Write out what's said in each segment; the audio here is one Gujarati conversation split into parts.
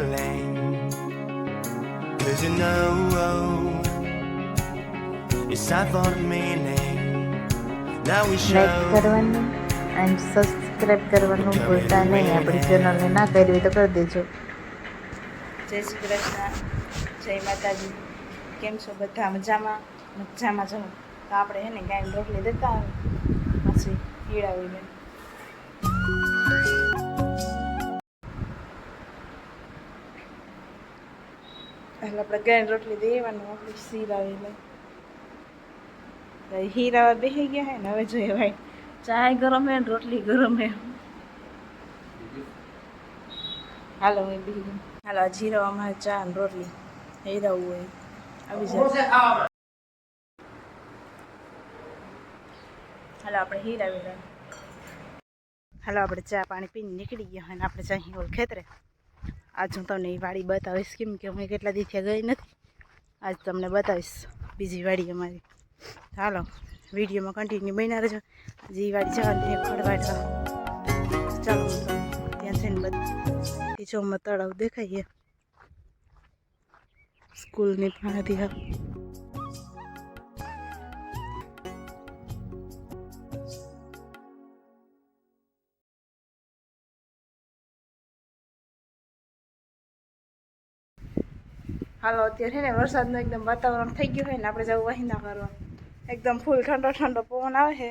feeling, 'cause you know it's time for the meaning. Now we show. Like કરવાનું એન્ડ સબસ્ક્રાઈબ કરવાનું ભૂલતા નહીં. આપણી ચેનલને ના કરી હોય તો કરી દેજો. જય શ્રી કૃષ્ણ, જય માતાજી. કેમ છો બધા? મજામાં મજામાં છો? તો આપણે હે ને ગાયને રોટલી દેતા આવે પછી પીડાવીને એટલે આપણે ગાયને રોટલી દેવાનું આપણે સીરાવીને હીરાવા બેસી ગયા હે ને હવે જોઈએ ભાઈ ચાય ગરમ હે ને રોટલી ગરમ હે. હાલો હું બેસી ગઈ. હાલો જીરાવામાં ચા ને રોટલી હીરાવું હોય આવી જાય. હાલો આપણે હીરાવી. હાલો આપણે ચા પાણી પીને નીકળી ગયા હોય ને આપણે ચાહી ઓલ ખેતરે. આજ હું તમને એ વાડી બતાવીશ કેમ કે હું કેટલા દિવસથી ગઈ નથી. આજ તમને બતાવીશ બીજી વાડી અમારી. હાલો વિડીયોમાં કન્ટિન્યુ બન્યા રહેજો. હજી એ વાડી જવાની ખડવાડવા ચાલો ત્યાં જઈને બધા કિચોમાં તળાવ દેખાઈએ સ્કૂલની પાસેથી. હા હાલો અત્યારે છે ને વરસાદનું એકદમ વાતાવરણ થઈ ગયું હોય ને આપણે જવું વાહિંદા કરવા. એકદમ ફૂલ ઠંડો ઠંડો પવન આવે છે.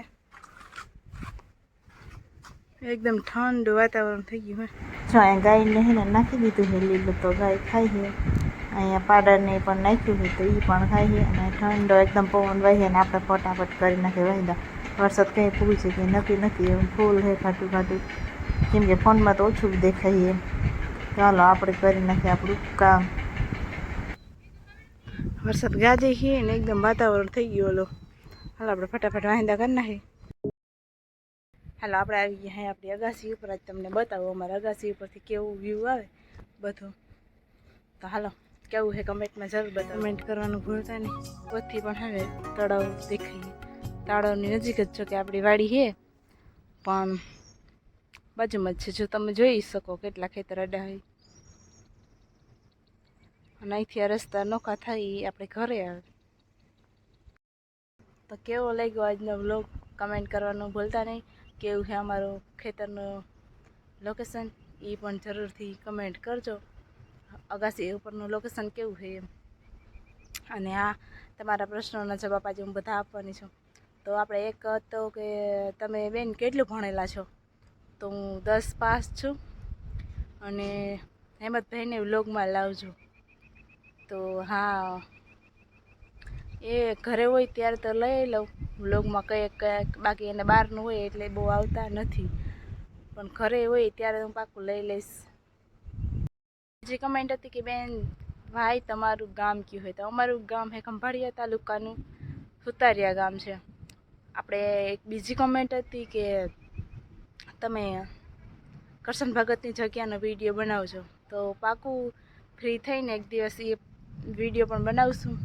એકદમ ઠંડુ વાતાવરણ થઈ ગયું હોય. જો અહીંયા ગાયને છે ને નાખી દીધું છે લીલું તો ગાય ખાય છે. અહીંયા પાડાને પણ નાખ્યું છે તો એ પણ ખાય છે. અને ઠંડો એકદમ પવન વાહે ને આપણે ફટાફટ કરી નાખીએ વાહિંદા. વરસાદ કંઈ પૂરું છે કે નક્કી નથી એવું ફૂલ છે ખાટું ખાટું. કેમ કે ફોનમાં તો ઓછું દેખાય. ચાલો આપણે કરી નાખીએ આપણું કામ. વરસાદ ગાજે છે ને એકદમ વાતાવરણ થઈ ગયું. ઓલો હાલો આપણે ફટાફટ વાહિંદા કરી નાખીએ. હાલો આપણે આવી ગયા આપણી અગાસી ઉપર. આજ તમને બતાવો અમારા અગાસી ઉપરથી કેવું વ્યૂ આવે બધું. તો હાલો કેવું છે કમેન્ટમાં જરૂર બતાવો. કમેન્ટ કરવાનું ભૂલતા નહીં. ઓથી પણ હવે તળાવ દેખાઈએ. તળાવની નજીક જ છો કે આપણી વાડી છે પણ બાજુમાં જ છે. જો તમે જોઈ શકો કેટલા ખેતર અડા હોય. અને અહીંથી આ રસ્તા નોખા થાય આપણે ઘરે આવે. તો કેવો લાગ્યો આજનો વ્લોગ કમેન્ટ કરવાનું ભૂલતા નહીં. કેવું છે અમારું ખેતરનું લોકેશન એ પણ જરૂરથી કમેન્ટ કરજો. અગાસી ઉપરનું લોકેશન કેવું છે એમ. અને આ તમારા પ્રશ્નોના જવાબ આજે હું બધા આપવાની છું. તો આપણે એક તો કે તમે બેન કેટલું ભણેલા છો? તો હું 10 પાસ છું. અને હેમંતભાઈને વ્લોગમાં લાવજો. તો હા એ ઘરે હોય ત્યારે તો લઈ લઉં વ્લોગમાં કંઈક બાકી એને બહારનું હોય એટલે બહુ આવતા નથી. પણ ઘરે હોય ત્યારે હું પાકું લઈ લઈશ. બીજી કમેન્ટ હતી કે બેન ભાઈ તમારું ગામ કયું હોય? તો અમારું ગામ હે ખંભાળિયા તાલુકાનું સુતારિયા ગામ છે. આપણે એક બીજી કમેન્ટ હતી કે તમે કરશન ભગતની જગ્યાનો વિડીયો બનાવજો. તો પાકું ફ્રી થઈને એક દિવસ એ વિડીયો પણ બનાવશું.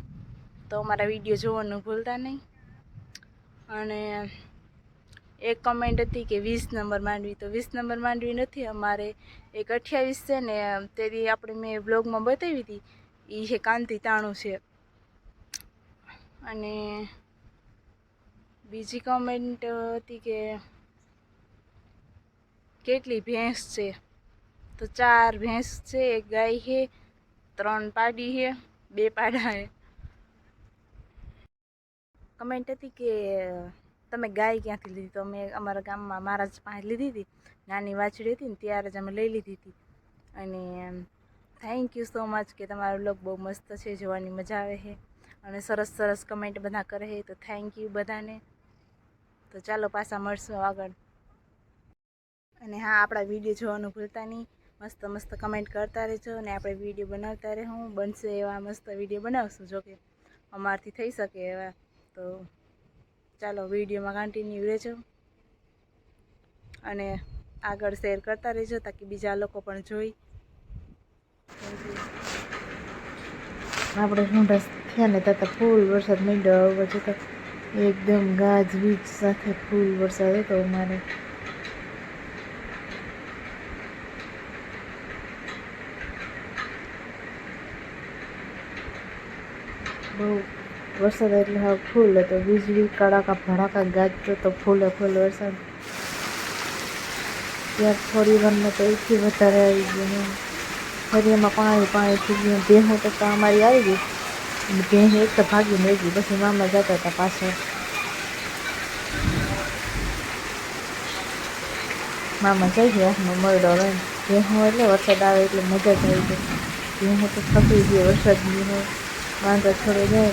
તો અમારા વિડીયો જોવાનું ભૂલતા નહીં. અને એક કમેન્ટ હતી કે 20 નંબર માંડવી. તો 20 નંબર માંડવી નથી અમારે એક 28 છે ને. તેથી આપણે મેં બ્લોગમાં બતાવી હતી એ છે કાંતિ તાણું છે. અને બીજી કમેન્ટ હતી કે કેટલી ભેંસ છે? તો 4 ભેંસ છે, 1 ગાય છે, 3 પાડી છે, 2 પાડા છે. કમેન્ટ હતી કે તમે ગાય ક્યાંથી લીધી? તો અમે અમારા ગામમાં મહારાજ પાસે લીધી હતી. નાની વાછડી હતી ને ત્યારે જ અમે લઈ લીધી હતી. અને થેન્ક યુ સો મચ કે તમારો વ્લોગ બહુ મસ્ત છે, જોવાની મજા આવે છે. અને સરસ સરસ કમેન્ટ બધા કરે છે તો થેન્ક યુ બધાને. તો ચાલો પાછા મળશું આગળ. અને હા આપણા વિડીયો જોવાનું ભૂલતા નહીં. મસ્ત મસ્ત કમેન્ટ કરતા રહેજો. અને આપણે વિડીયો બનાવતા રહેવું. બનશે એવા મસ્ત વિડીયો બનાવશું. જોકે અમારથી થઈ શકે એવા. તો ચાલો વિડીયોમાં કન્ટિન્યુ રહેજો. અને આગળ શેર કરતા રહેજો તાકી બીજા લોકો પણ જોઈ. આપણે ઢૂંઢા થયા ને ત્યાં ફૂલ વરસાદ માંડ્યો. આવવા જતાં એકદમ ગાજવીજ સાથે ફૂલ વરસાદ હતો અમારે. બહુ વરસાદ એટલે હવે ફૂલ હતો, વીજળી કડાકા ભડાકા ગાજતો તો ફૂલે ફૂલ વરસાદ. ત્યાં થોડી વારમાં તો એથી વધારે આવી ગયું. ફરિયામાં પાણી થઈ ગયું. ભેહું તો અમારી આવી ગઈ અને ભેહ એક તો ભાગી મેં ગઈ. પછી મામા જતા હતા પાછળ. મામા જઈ ગયા હાથમાં મરડો લઈને. ભેહું એટલે વરસાદ આવે એટલે મજા જ આવી ગઈ. ભેહું તો થકી ગઈ વરસાદની હોય વાંધો થોડો જાય